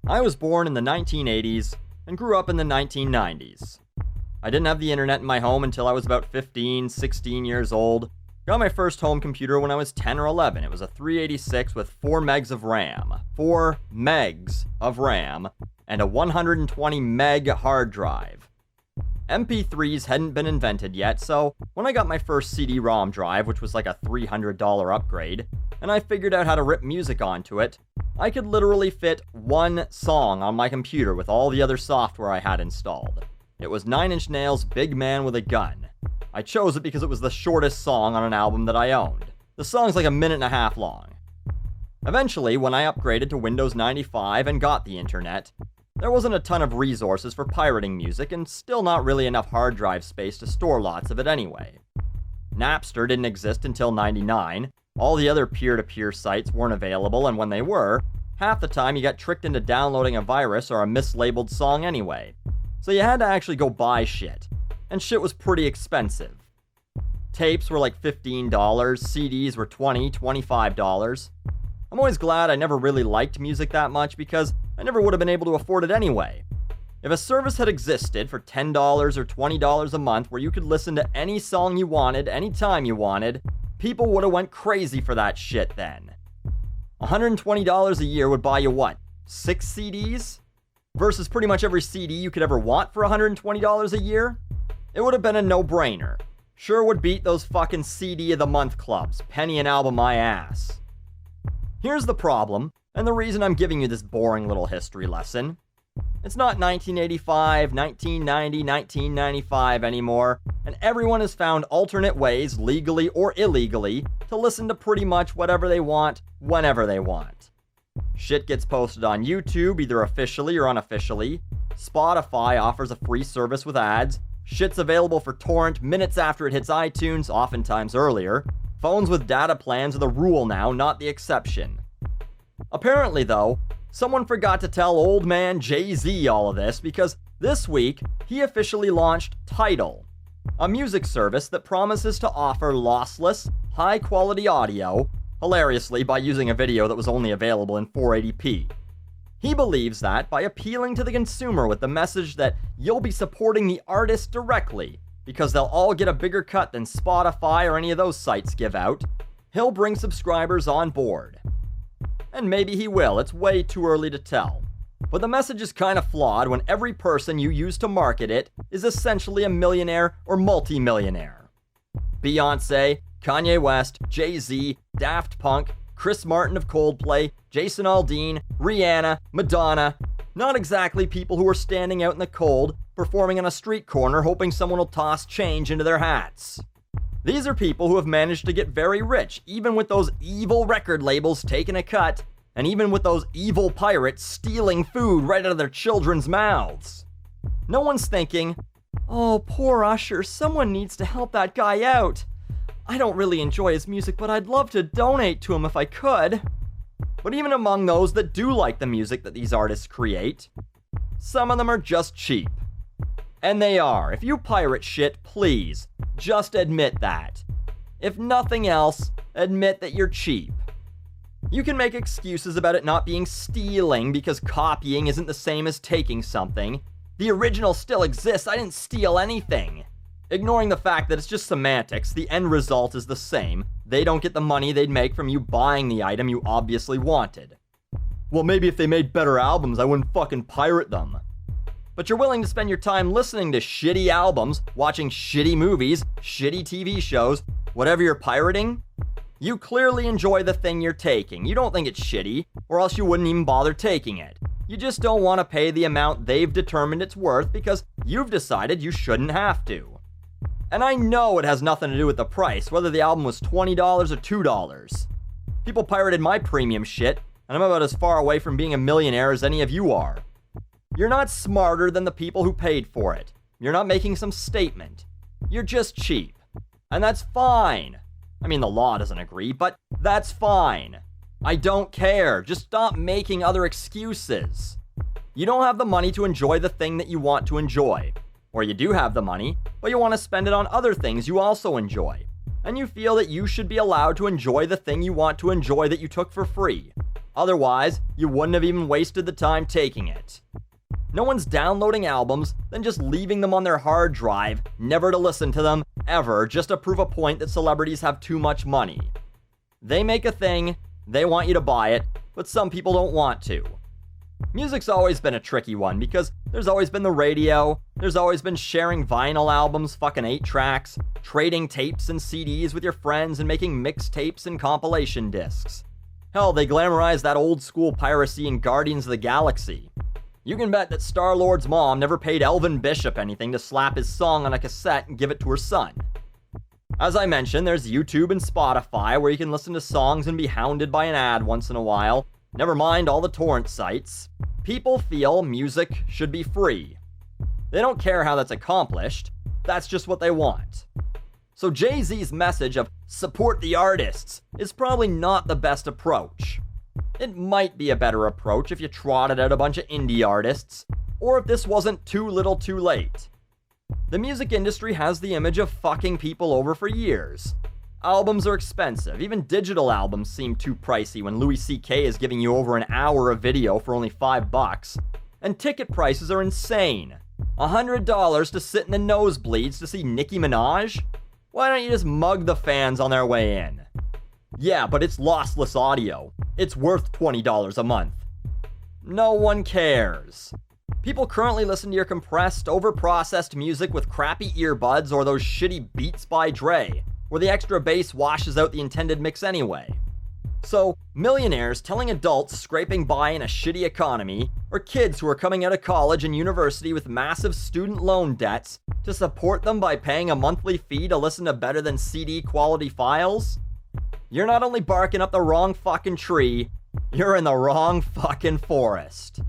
I was born in the 1980s and grew up in the 1990s. I didn't have the internet in my home until I was about 15, 16 years old. Got my first home computer when I was 10 or 11. It was a 386 with 4 megs of RAM. 4 megs of RAM and a 120 meg hard drive. MP3s hadn't been invented yet, so when I got my first CD-ROM drive, which was like a $300 upgrade, and I figured out how to rip music onto it, I could literally fit one song on my computer with all the other software I had installed. It was 9 Inch Nails' Big Man with a Gun. I chose it because it was the shortest song on an album that I owned. The song's like a minute and a half long. Eventually, when I upgraded to Windows 95 and got the internet, there wasn't a ton of resources for pirating music and still not really enough hard drive space to store lots of it anyway. Napster didn't exist until '99, all the other peer-to-peer sites weren't available, and when they were, half the time you got tricked into downloading a virus or a mislabeled song anyway. So you had to actually go buy shit, and shit was pretty expensive. Tapes were like $15, CDs were $20, $25. I'm always glad I never really liked music that much because I never would have been able to afford it anyway. If a service had existed for $10 or $20 a month where you could listen to any song you wanted, anytime you wanted, people would have went crazy for that shit then. $120 a year would buy you what, 6 CDs? Versus pretty much every CD you could ever want for $120 a year? It would have been a no-brainer. Sure would beat those fucking CD of the month clubs, penny an album my ass. Here's the problem, and the reason I'm giving you this boring little history lesson. It's not 1985, 1990, 1995 anymore, and everyone has found alternate ways, legally or illegally, to listen to pretty much whatever they want, whenever they want. Shit gets posted on YouTube, either officially or unofficially. Spotify offers a free service with ads. Shit's available for torrent minutes after it hits iTunes, oftentimes earlier. Phones with data plans are the rule now, not the exception. Apparently, though, someone forgot to tell old man Jay-Z all of this because this week, he officially launched Tidal, a music service that promises to offer lossless, high-quality audio, hilariously by using a video that was only available in 480p. He believes that by appealing to the consumer with the message that you'll be supporting the artist directly, because they'll all get a bigger cut than Spotify or any of those sites give out, he'll bring subscribers on board. And maybe he will, it's way too early to tell. But the message is kind of flawed when every person you use to market it is essentially a millionaire or multi-millionaire. Beyoncé, Kanye West, Jay-Z, Daft Punk, Chris Martin of Coldplay, Jason Aldean, Rihanna, Madonna. Not exactly people who are standing out in the cold, performing on a street corner hoping someone will toss change into their hats. These are people who have managed to get very rich, even with those evil record labels taking a cut, and even with those evil pirates stealing food right out of their children's mouths. No one's thinking, oh, poor Usher, someone needs to help that guy out. I don't really enjoy his music, but I'd love to donate to him if I could. But even among those that do like the music that these artists create, some of them are just cheap. And they are. If you pirate shit, please, just admit that. If nothing else, admit that you're cheap. You can make excuses about it not being stealing because copying isn't the same as taking something. The original still exists, I didn't steal anything. Ignoring the fact that it's just semantics, the end result is the same. They don't get the money they'd make from you buying the item you obviously wanted. Well, maybe if they made better albums, I wouldn't fucking pirate them. But you're willing to spend your time listening to shitty albums, watching shitty movies, shitty TV shows, whatever you're pirating? You clearly enjoy the thing you're taking. You don't think it's shitty, or else you wouldn't even bother taking it. You just don't want to pay the amount they've determined it's worth because you've decided you shouldn't have to. And I know it has nothing to do with the price, whether the album was $20 or $2. People pirated my premium shit, and I'm about as far away from being a millionaire as any of you are. You're not smarter than the people who paid for it. You're not making some statement. You're just cheap. And that's fine. I mean, the law doesn't agree, but that's fine. I don't care. Just stop making other excuses. You don't have the money to enjoy the thing that you want to enjoy. Or you do have the money, but you want to spend it on other things you also enjoy. And you feel that you should be allowed to enjoy the thing you want to enjoy that you took for free. Otherwise, you wouldn't have even wasted the time taking it. No one's downloading albums, then just leaving them on their hard drive, never to listen to them, ever, just to prove a point that celebrities have too much money. They make a thing, they want you to buy it, but some people don't want to. Music's always been a tricky one because there's always been the radio, there's always been sharing vinyl albums, fucking 8 tracks, trading tapes and CDs with your friends and making mixtapes and compilation discs. Hell, they glamorize that old school piracy in Guardians of the Galaxy. You can bet that Star-Lord's mom never paid Elvin Bishop anything to slap his song on a cassette and give it to her son. As I mentioned, there's YouTube and Spotify where you can listen to songs and be hounded by an ad once in a while. Never mind all the torrent sites. People feel music should be free. They don't care how that's accomplished. That's just what they want. So Jay-Z's message of support the artists is probably not the best approach. It might be a better approach if you trotted out a bunch of indie artists, or if this wasn't too little too late. The music industry has the image of fucking people over for years. Albums are expensive. Even digital albums seem too pricey when Louis C.K. is giving you over an hour of video for only $5. And ticket prices are insane. $100 to sit in the nosebleeds to see Nicki Minaj? Why don't you just mug the fans on their way in? Yeah, but it's lossless audio. It's worth $20 a month. No one cares. People currently listen to your compressed, overprocessed music with crappy earbuds or those shitty Beats by Dre, where the extra bass washes out the intended mix anyway. So, millionaires telling adults scraping by in a shitty economy, or kids who are coming out of college and university with massive student loan debts, to support them by paying a monthly fee to listen to better than CD quality files? You're not only barking up the wrong fucking tree, you're in the wrong fucking forest.